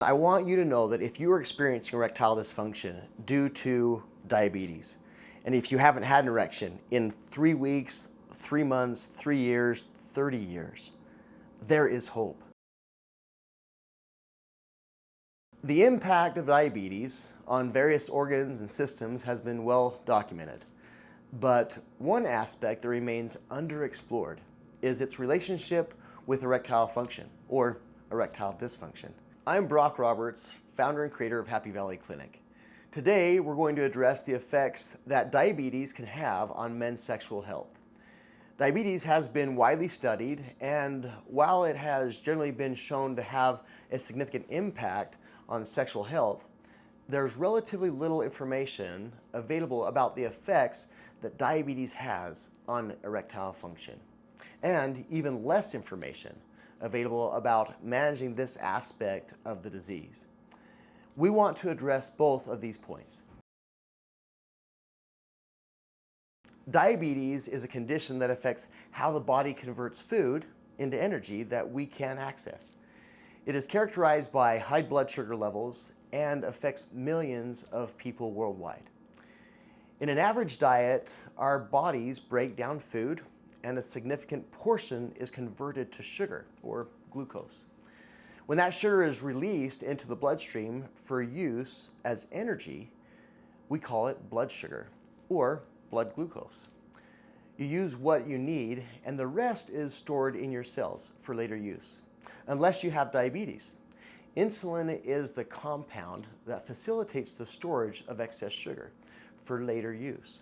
I want you to know that if you are experiencing erectile dysfunction due to diabetes, and if you haven't had an erection in 3 weeks, 3 months, 3 years, 30 years, there is hope. The impact of diabetes on various organs and systems has been well documented, but one aspect that remains underexplored is its relationship with erectile function or erectile dysfunction. I'm Brock Roberts, founder and creator of Happy Valley Clinic. Today, we're going to address the effects that diabetes can have on men's sexual health. Diabetes has been widely studied, and while it has generally been shown to have a significant impact on sexual health, there's relatively little information available about the effects that diabetes has on erectile function, and even less information available about managing this aspect of the disease. We want to address both of these points. Diabetes is a condition that affects how the body converts food into energy that we can access. It is characterized by high blood sugar levels and affects millions of people worldwide. In an average diet, our bodies break down food, and a significant portion is converted to sugar or glucose. When that sugar is released into the bloodstream for use as energy, we call it blood sugar or blood glucose. You use what you need, and the rest is stored in your cells for later use, unless you have diabetes. Insulin is the compound that facilitates the storage of excess sugar for later use.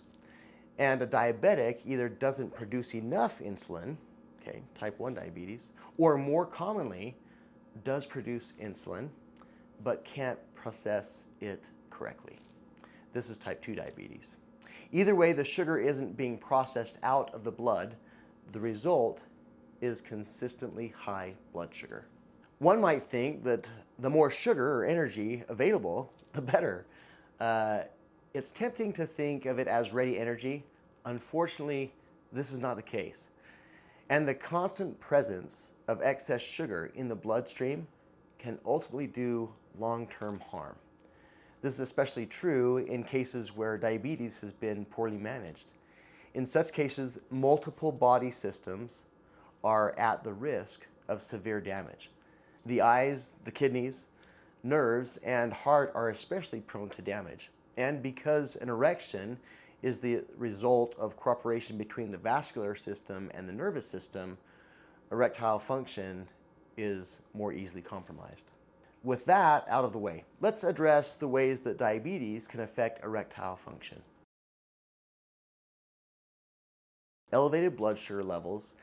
And a diabetic either doesn't produce enough insulin, okay, type 1 diabetes, or more commonly, does produce insulin, but can't process it correctly. This is type 2 diabetes. Either way, the sugar isn't being processed out of the blood. The result is consistently high blood sugar. One might think that the more sugar or energy available, the better. It's tempting to think of it as ready energy. Unfortunately, this is not the case. And the constant presence of excess sugar in the bloodstream can ultimately do long-term harm. This is especially true in cases where diabetes has been poorly managed. In such cases, multiple body systems are at the risk of severe damage. The eyes, the kidneys, nerves, and heart are especially prone to damage. And because an erection is the result of cooperation between the vascular system and the nervous system, erectile function is more easily compromised. With that out of the way, let's address the ways that diabetes can affect erectile function. Elevated blood sugar levels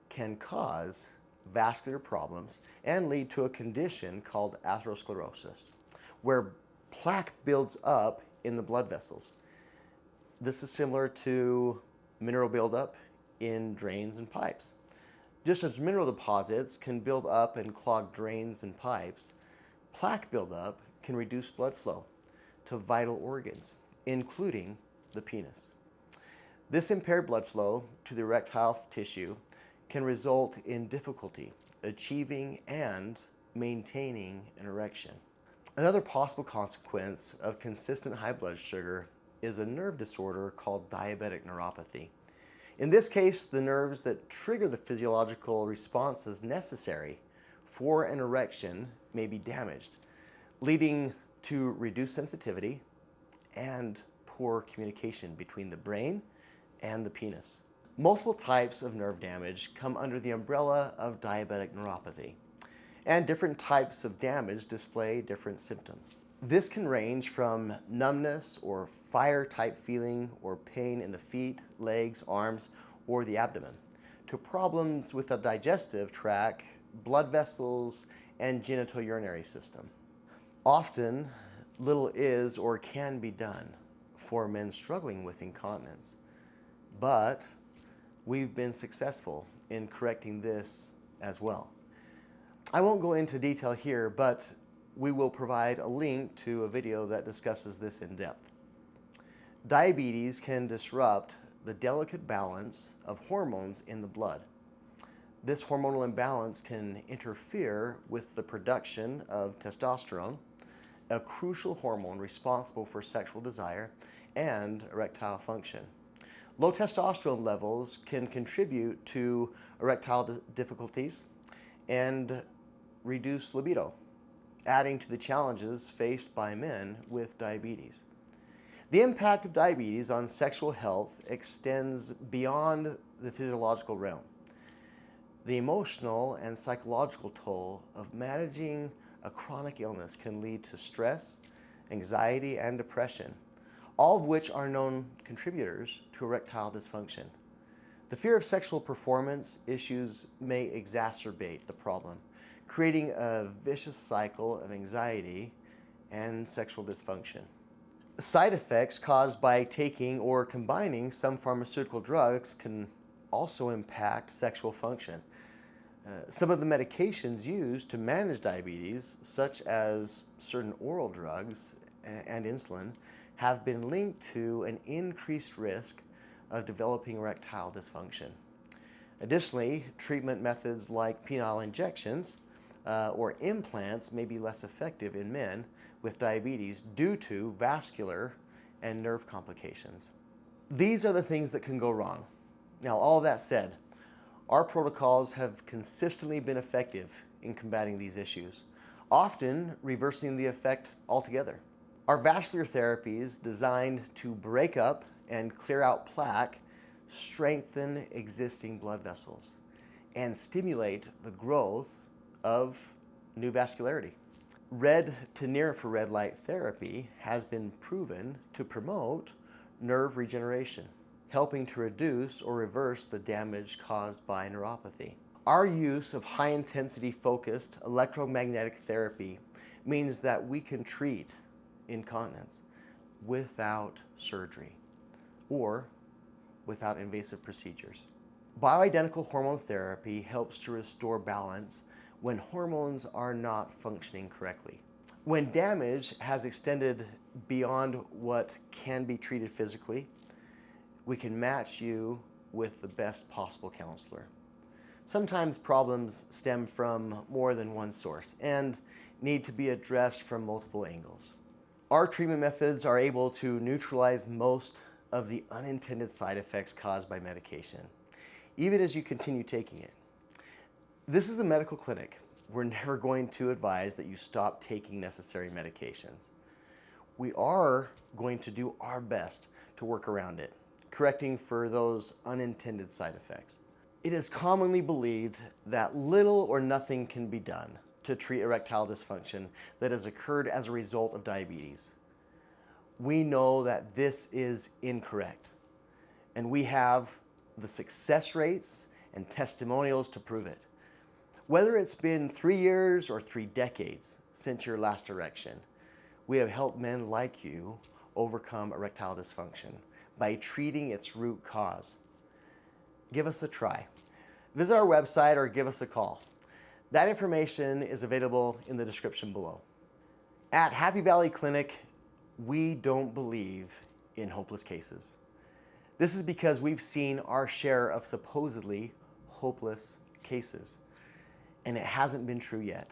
can cause vascular problems and lead to a condition called atherosclerosis, where plaque builds up in the blood vessels. This is similar to mineral buildup in drains and pipes. Just as mineral deposits can build up and clog drains and pipes, plaque buildup can reduce blood flow to vital organs, including the penis. This impaired blood flow to the erectile tissue can result in difficulty achieving and maintaining an erection. Another possible consequence of consistent high blood sugar is a nerve disorder called diabetic neuropathy. In this case, the nerves that trigger the physiological responses necessary for an erection may be damaged, leading to reduced sensitivity and poor communication between the brain and the penis. Multiple types of nerve damage come under the umbrella of diabetic neuropathy, and different types of damage display different symptoms. This can range from numbness or fire-type feeling or pain in the feet, legs, arms, or the abdomen, to problems with the digestive tract, blood vessels, and genitourinary system. Often, little is or can be done for men struggling with incontinence, but we've been successful in correcting this as well. I won't go into detail here, but we will provide a link to a video that discusses this in depth. Diabetes can disrupt the delicate balance of hormones in the blood. This hormonal imbalance can interfere with the production of testosterone, a crucial hormone responsible for sexual desire and erectile function. Low testosterone levels can contribute to erectile difficulties and reduce libido, adding to the challenges faced by men with diabetes. The impact of diabetes on sexual health extends beyond the physiological realm. The emotional and psychological toll of managing a chronic illness can lead to stress, anxiety, and depression, all of which are known contributors to erectile dysfunction. The fear of sexual performance issues may exacerbate the problem, creating a vicious cycle of anxiety and sexual dysfunction. Side effects caused by taking or combining some pharmaceutical drugs can also impact sexual function. Some of the medications used to manage diabetes, such as certain oral drugs and insulin, have been linked to an increased risk of developing erectile dysfunction. Additionally, treatment methods like penile injections or implants may be less effective in men with diabetes due to vascular and nerve complications. These are the things that can go wrong. Now, all that said, our protocols have consistently been effective in combating these issues, often reversing the effect altogether. Our vascular therapies designed to break up and clear out plaque strengthen existing blood vessels and stimulate the growth of new vascularity. Red to near-infrared light therapy has been proven to promote nerve regeneration, helping to reduce or reverse the damage caused by neuropathy. Our use of high-intensity focused electromagnetic therapy means that we can treat incontinence without surgery or without invasive procedures. Bioidentical hormone therapy helps to restore balance when hormones are not functioning correctly. When damage has extended beyond what can be treated physically, we can match you with the best possible counselor. Sometimes problems stem from more than one source and need to be addressed from multiple angles. Our treatment methods are able to neutralize most of the unintended side effects caused by medication, even as you continue taking it. This is a medical clinic. We're never going to advise that you stop taking necessary medications. We are going to do our best to work around it, correcting for those unintended side effects. It is commonly believed that little or nothing can be done to treat erectile dysfunction that has occurred as a result of diabetes. We know that this is incorrect, and we have the success rates and testimonials to prove it. Whether it's been 3 years or 3 decades since your last erection, we have helped men like you overcome erectile dysfunction by treating its root cause. Give us a try. Visit our website or give us a call. That information is available in the description below. At Happy Valley Clinic, we don't believe in hopeless cases. This is because we've seen our share of supposedly hopeless cases, and it hasn't been true yet.